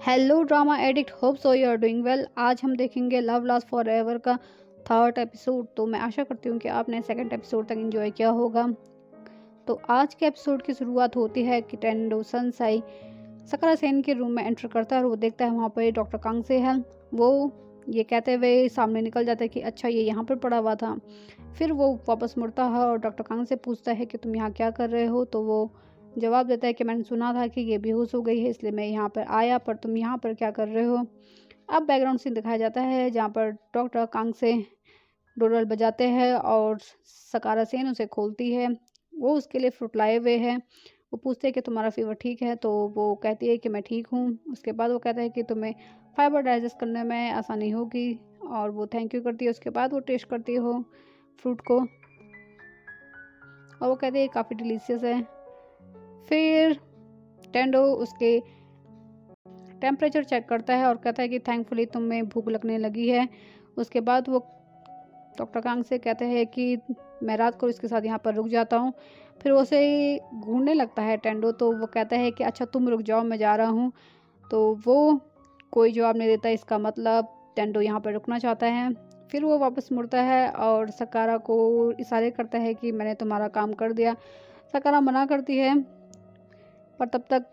Hello drama addict, hope so you are doing well. आज हम देखेंगे लव लास्ट फॉर एवर का third episode. तो मैं आशा करती हूँ कि आपने सेकंड एपिसोड तक एंजॉय किया होगा। तो आज के एपिसोड की शुरुआत होती है कि टेंडो सनसाई सकरा सेन के रूम में एंटर करता है और वो देखता है वहाँ पर डॉक्टर कांग से है। वो ये कहते हुए सामने निकल जाता है कि अच्छा ये यहाँ पर पड़ा हुआ था। फिर वो वापस मुड़ता है और डॉक्टर कांग से पूछता है कि तुम यहाँ क्या कर रहे हो। तो वो जवाब देता है कि मैंने सुना था कि ये बेहोश हो गई है, इसलिए मैं यहाँ पर आया, पर तुम यहाँ पर क्या कर रहे हो। अब बैकग्राउंड सीन दिखाया जाता है जहाँ पर डॉक्टर कांग से डोरबेल बजाते हैं और सकारा सेन उसे खोलती है। वो उसके लिए फ्रूट लाए हुए है। वो पूछते हैं कि तुम्हारा फीवर ठीक है, तो वो कहती है कि मैं ठीक हूँ। उसके बाद वो कहता है कि तुम्हें फाइबर डाइजेस्ट करने में आसानी होगी और वो थैंक यू करती है। उसके बाद वो टेस्ट करती हो फ्रूट को और वो कहती है काफ़ी डिलीशियस है। फिर टेंडो उसके टेम्परेचर चेक करता है और कहता है कि थैंकफुली तुम्हें भूख लगने लगी है। उसके बाद वो डॉक्टर कांग से कहते हैं कि मैं रात को इसके साथ यहाँ पर रुक जाता हूँ। फिर वो उसे घूरने लगता है टेंडो, तो वो कहता है कि अच्छा तुम रुक जाओ, मैं जा रहा हूँ। तो वो कोई जवाब नहीं देता, इसका मतलब टेंडो यहाँ पर रुकना चाहता है। फिर वो वापस मुड़ता है और सकारा को इशारे करता है कि मैंने तुम्हारा काम कर दिया। सकारा मना करती है, पर तब तक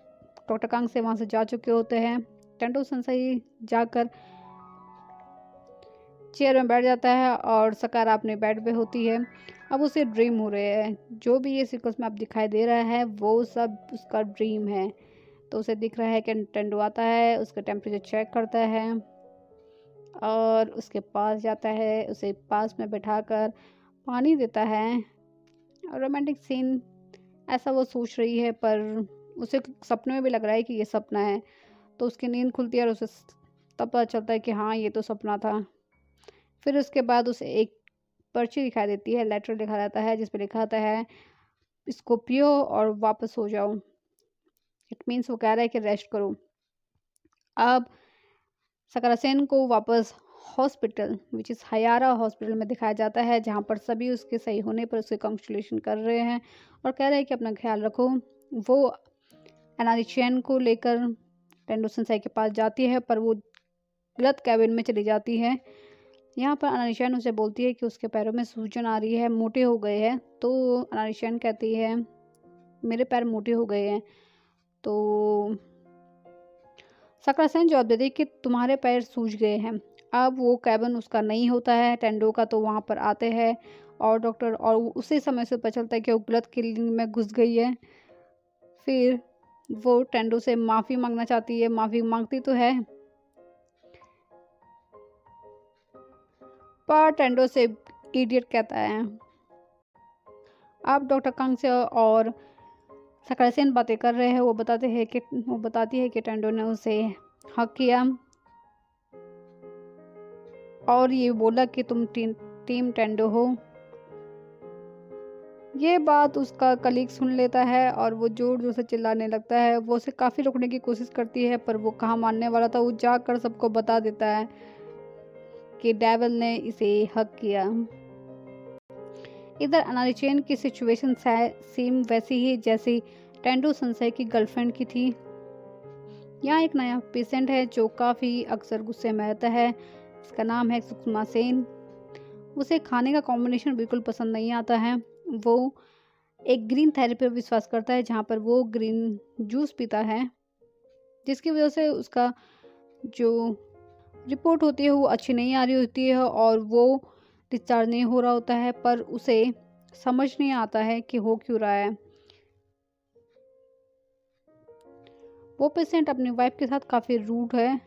डॉक्टर कांग से वहाँ से जा चुके होते हैं। टेंडो सनसाई जाकर चेयर में बैठ जाता है और सकारा अपने बेड पे होती है। अब उसे ड्रीम हो रहे हैं, जो भी ये सीक्वेंस में अब दिखाई दे रहा है वो सब उसका ड्रीम है। तो उसे दिख रहा है कि टेंडो आता है, उसका टेम्परेचर चेक करता है और उसके पास जाता है, उसे पास में बैठाकर पानी देता है। और रोमांटिक सीन ऐसा वो सोच रही है, पर उसे सपने में भी लग रहा है कि ये सपना है। तो उसकी नींद खुलती है और उसे तब पता चलता है कि हाँ ये तो सपना था। फिर उसके बाद उसे एक पर्ची दिखाई देती है, लेटर लिखा रहता है जिस पर लिखा आता है इसको पियो और वापस हो जाओ। इट मीन्स वो कह रहा है कि रेस्ट करो। अब सकरा सेन को वापस हॉस्पिटल विच इज़ हयारा हॉस्पिटल में दिखाया जाता है, जहाँ पर सभी उसके सही होने पर उसके कंग्रेचुलेशन कर रहे हैं और कह रहे हैं कि अपना ख्याल रखो। वो अनारिचैन को लेकर टेंडो सनसाई के पास जाती है, पर वो गलत कैबिन में चली जाती है। यहाँ पर अनारिचैन उसे बोलती है कि उसके पैरों में सूजन आ रही है, मोटे हो गए हैं। तो अनारिचैन कहती है मेरे पैर मोटे हो गए हैं। तो सकरा सेन जवाब देती है कि तुम्हारे पैर सूज गए हैं। अब वो कैबिन उसका नहीं होता है टेंडो का, तो वहाँ पर आते हैं और डॉक्टर, और उसी समय से पता चलता है कि वो गलत क्लिनिक में घुस गई है। फिर वो टेंडो से माफ़ी मांगना चाहती है, माफ़ी मांगती तो है, पर टेंडो से इडियट कहता है। अब डॉक्टर कांग से और सकरा सेन बातें कर रहे हैं। वो बताती है कि टेंडो ने उसे हक किया और ये बोला कि तुम टीम टेंडो हो। ये बात उसका कलीग सुन लेता है और वो जोर जोर से चिल्लाने लगता है। वो उसे काफ़ी रोकने की कोशिश करती है, पर वो कहाँ मानने वाला था। वो जाकर सबको बता देता है कि डेविल ने इसे हक किया। इधर अनारिचैन की सिचुएशन सेम वैसी ही जैसी टेंडो सनसाई की गर्लफ्रेंड की थी। यहाँ एक नया पेशेंट है जो काफ़ी अक्सर गुस्से में रहता है। इसका नाम है सुषमा सेन। उसे खाने का कॉम्बिनेशन बिल्कुल पसंद नहीं आता है। वो एक ग्रीन थेरेपी पर विश्वास करता है, जहाँ पर वो ग्रीन जूस पीता है, जिसकी वजह से उसका जो रिपोर्ट होती है वो अच्छी नहीं आ रही होती है और वो डिस्चार्ज नहीं हो रहा होता है, पर उसे समझ नहीं आता है कि हो क्यों रहा है। वो पेशेंट अपनी वाइफ के साथ काफ़ी रूड है।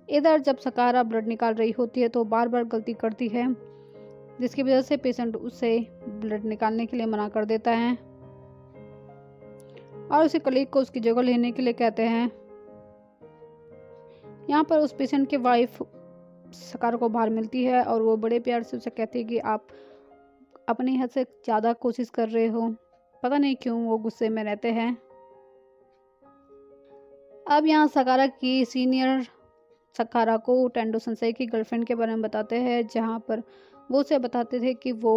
इधर जब सकारा ब्लड निकाल रही होती है तो बार बार गलती करती है, जिसकी वजह से पेशेंट उससे ब्लड निकालने के लिए मना कर देता है और उसे कलीग को उसकी जगह लेने के लिए कहते हैं। यहाँ पर उस पेशेंट की वाइफ सकारा को बाहर मिलती है और वो बड़े प्यार से उसे कहती है कि आप अपनी हद से ज़्यादा कोशिश कर रहे हो। पता नहीं क्यों वो गुस्से में रहते हैं। अब यहाँ सकारा की सीनियर सकारा को टेंडो सनसाई की गर्लफ्रेंड के बारे में बताते हैं, जहाँ पर वो उसे बताते थे कि वो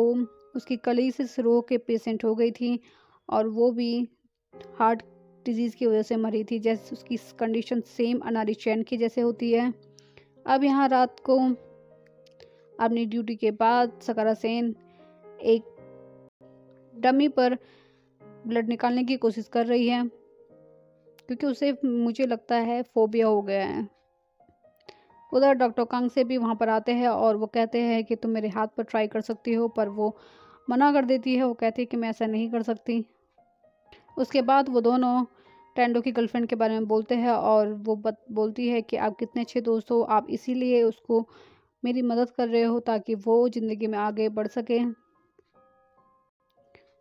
उसकी कलीसिस रोग के पेशेंट हो गई थी और वो भी हार्ट डिजीज़ की वजह से मरी थी, जैसे उसकी कंडीशन सेम अनारी चैन की जैसे होती है। अब यहाँ रात को अपनी ड्यूटी के बाद सकारा सेन एक डमी पर ब्लड निकालने की कोशिश कर रही है, क्योंकि उसे मुझे लगता है फोबिया हो गया है। उधर डॉक्टर कांग से भी वहाँ पर आते हैं और वो कहते हैं कि तुम मेरे हाथ पर ट्राई कर सकती हो, पर वो मना कर देती है। वो कहती है कि मैं ऐसा नहीं कर सकती। उसके बाद वो दोनों टेंडो की गर्लफ्रेंड के बारे में बोलते हैं और वो बोलती है कि आप कितने अच्छे दोस्त हो, आप इसीलिए उसको मेरी मदद कर रहे हो ताकि वो ज़िंदगी में आगे बढ़ सके।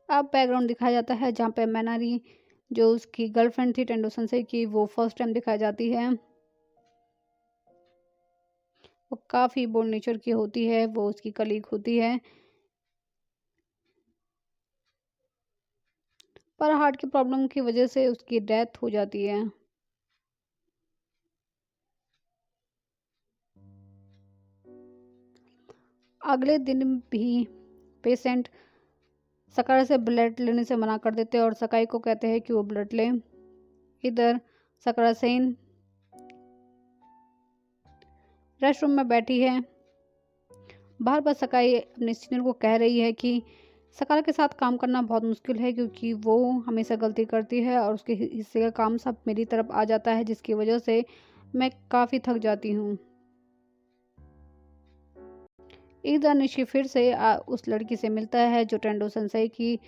अब बैकग्राउंड दिखाया जाता है जहाँ पे मैनारी, जो उसकी गर्लफ्रेंड थी टेंडो सेंसेई की, वो फर्स्ट टाइम दिखाई जाती है। वो काफ़ी बोल्ड नेचर की होती है, वो उसकी कलीग होती है, पर हार्ट की प्रॉब्लम की वजह से उसकी डेथ हो जाती है। अगले दिन भी पेशेंट सकारा से ब्लड लेने से मना कर देते हैं और सकाई को कहते हैं कि वो ब्लड ले। इधर सकारा सेन रेस्टरूम में बैठी है। बार बार सकाई अपने सीनियर को कह रही है कि सकारा के साथ काम करना बहुत मुश्किल है, क्योंकि वो हमेशा गलती करती है और उसके हिस्से का काम सब मेरी तरफ आ जाता है, जिसकी वजह से मैं काफ़ी थक जाती हूँ। इधर निशी फिर से उस लड़की से मिलता है जो टेंडो सेंसेई की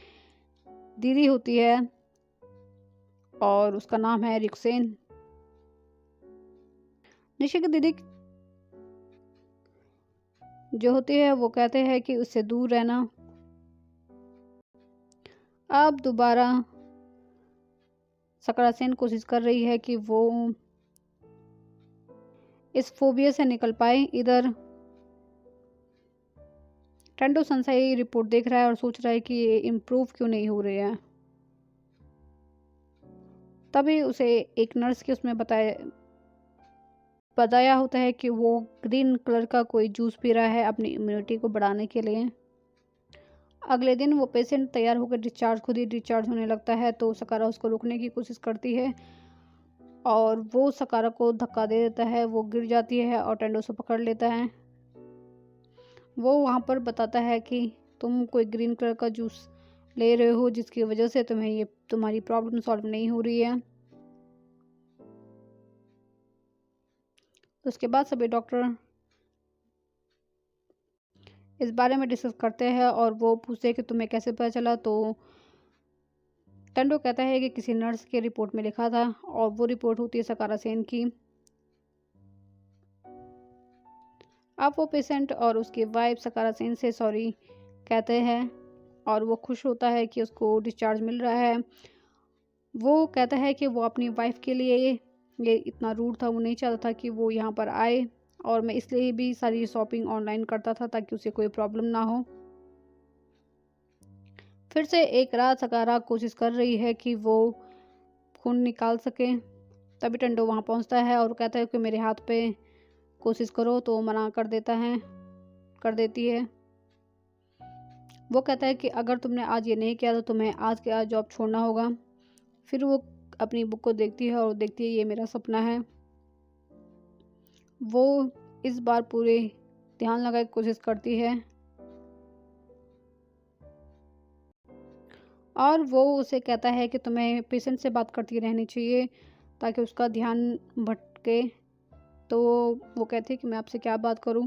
दीदी होती है और उसका नाम है रिक्सेन। निशी की दीदी जो होती है वो कहते हैं कि उससे दूर रहना। अब दोबारा सकारा सेन कोशिश कर रही है कि वो इस फोबिया से निकल पाए। इधर टेंडो सेंसेई रिपोर्ट देख रहा है और सोच रहा है कि ये इम्प्रूव क्यों नहीं हो रही है। तभी उसे एक नर्स के उसमें बताया होता है कि वो ग्रीन कलर का कोई जूस पी रहा है अपनी इम्यूनिटी को बढ़ाने के लिए। अगले दिन वो पेशेंट तैयार होकर खुद ही डिस्चार्ज होने लगता है, तो सकारा उसको रोकने की कोशिश करती है और वो सकारा को धक्का दे देता है। वो गिर जाती है और टेंडो से पकड़ लेता है। वो वहाँ पर बताता है कि तुम कोई ग्रीन कलर का जूस ले रहे हो, जिसकी वजह से तुम्हारी प्रॉब्लम सॉल्व नहीं हो रही है। उसके बाद सभी डॉक्टर इस बारे में डिस्कस करते हैं और वो पूछते हैं कि तुम्हें कैसे पता चला। तो टेंडो कहता है कि किसी नर्स के रिपोर्ट में लिखा था, और वो रिपोर्ट होती है सकारा सेन की। अब वो पेशेंट और उसकी वाइफ सकारा सेन से सॉरी कहते हैं और वो खुश होता है कि उसको डिस्चार्ज मिल रहा है। वो कहता है कि वो अपनी वाइफ के लिए ये इतना रूड था, वो नहीं चाहता था कि वो यहाँ पर आए, और मैं इसलिए भी सारी शॉपिंग ऑनलाइन करता था ताकि उसे कोई प्रॉब्लम ना हो। फिर से एक रात सकारा कोशिश कर रही है कि वो खून निकाल सके। तभी टेंडो वहाँ पहुँचता है और कहता है कि मेरे हाथ पे कोशिश करो, तो मना कर देती है। वो कहता है कि अगर तुमने आज ये नहीं किया तो तुम्हें आज के आज जॉब छोड़ना होगा। फिर वो अपनी बुक को देखती है और देखती है ये मेरा सपना है। वो इस बार पूरे ध्यान लगाने की कोशिश करती है और वो उसे कहता है कि तुम्हें पेशेंट से बात करती रहनी चाहिए ताकि उसका ध्यान भटके। तो वो कहती है कि मैं आपसे क्या बात करूं,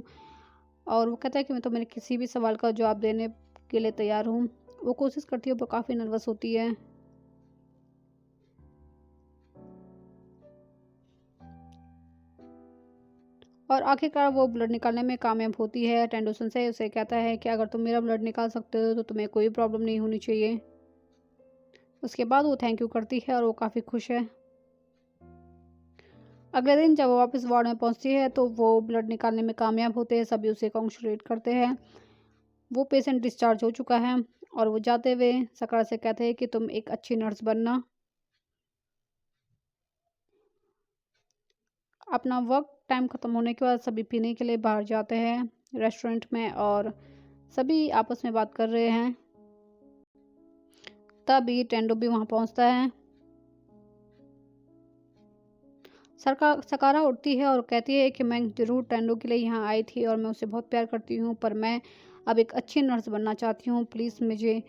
और वो कहता है कि मैं तो मेरे किसी भी सवाल का जवाब देने के लिए तैयार हूं। वो कोशिश करती है पर काफ़ी नर्वस होती है। और आखिरकार वो ब्लड निकालने में कामयाब होती है। टेंडो सेंसेई उसे कहता है कि अगर तुम मेरा ब्लड निकाल सकते हो तो तुम्हें कोई प्रॉब्लम नहीं होनी चाहिए। उसके बाद वो थैंक यू करती है और वो काफ़ी खुश है। अगले दिन जब वो वापस वार्ड में पहुंचती है तो वो ब्लड निकालने में कामयाब होते हैं। सभी उसे कॉन्ग्रेचुलेट करते हैं। वो पेशेंट डिस्चार्ज हो चुका है और वो जाते हुए सकारा से कहते हैं कि तुम एक अच्छी नर्स बनना। अपना वर्क टाइम ख़त्म होने के बाद सभी पीने के लिए बाहर जाते हैं रेस्टोरेंट में, और सभी आपस में बात कर रहे हैं। तभी टेंडो भी वहाँ पहुँचता है। सकारा उठती है और कहती है कि मैं ज़रूर टेंडो के लिए यहाँ आई थी और मैं उसे बहुत प्यार करती हूँ, पर मैं अब एक अच्छी नर्स बनना चाहती हूँ। प्लीज़ मुझे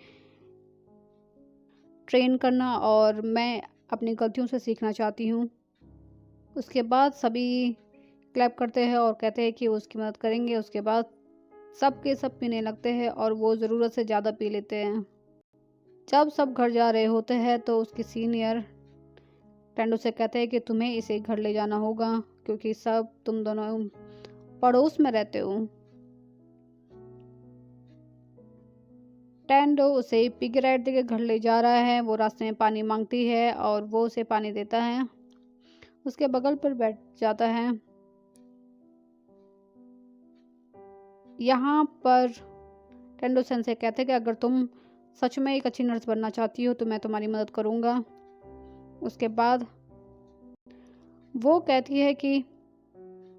ट्रेन करना और मैं अपनी गलतियों से सीखना चाहती हूँ। उसके बाद सभी क्लैप करते हैं और कहते हैं कि वो उसकी मदद करेंगे। उसके बाद सब के सब पीने लगते हैं और वो ज़रूरत से ज़्यादा पी लेते हैं। जब सब घर जा रहे होते हैं तो उसकी सीनियर टेंडो से कहते हैं कि तुम्हें इसे घर ले जाना होगा क्योंकि सब तुम दोनों पड़ोस में रहते हो। टेंडो उसे पिगी राइड देके घर ले जा रहा है। वो रास्ते में पानी मांगती है और वो उसे पानी देता है, उसके बगल पर बैठ जाता है। यहाँ पर टेंडो सन से कहते हैं कि अगर तुम सच में एक अच्छी नर्स बनना चाहती हो तो मैं तुम्हारी मदद करूँगा। उसके बाद वो कहती है कि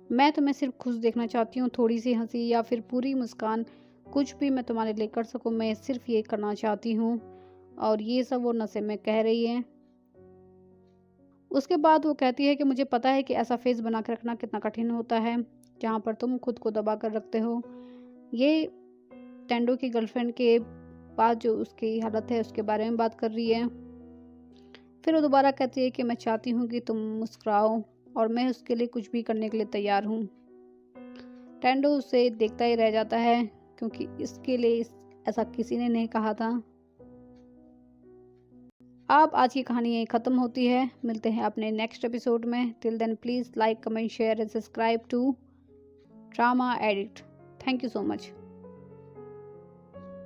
मैं तुम्हें सिर्फ खुश देखना चाहती हूँ, थोड़ी सी हंसी या फिर पूरी मुस्कान, कुछ भी मैं तुम्हारे लिए कर सकूँ, मैं सिर्फ ये करना चाहती हूँ। और ये सब वो नशे में कह रही है। उसके बाद वो कहती है कि मुझे पता है कि ऐसा फेस बना के रखना कितना कठिन होता है जहाँ पर तुम खुद को दबा कर रखते हो। ये टेंडो की गर्लफ्रेंड के बाद जो उसकी हालत है उसके बारे में बात कर रही है। फिर वो दोबारा कहती है कि मैं चाहती हूँ कि तुम मुस्कुराओ और मैं उसके लिए कुछ भी करने के लिए तैयार हूँ। टेंडो उसे देखता ही रह जाता है क्योंकि इसके लिए ऐसा किसी ने नहीं कहा था। अब आज की कहानी यहीं ख़त्म होती है। मिलते हैं अपने नेक्स्ट एपिसोड में। Till then please like, comment, share and subscribe to drama addict. Thank you so much.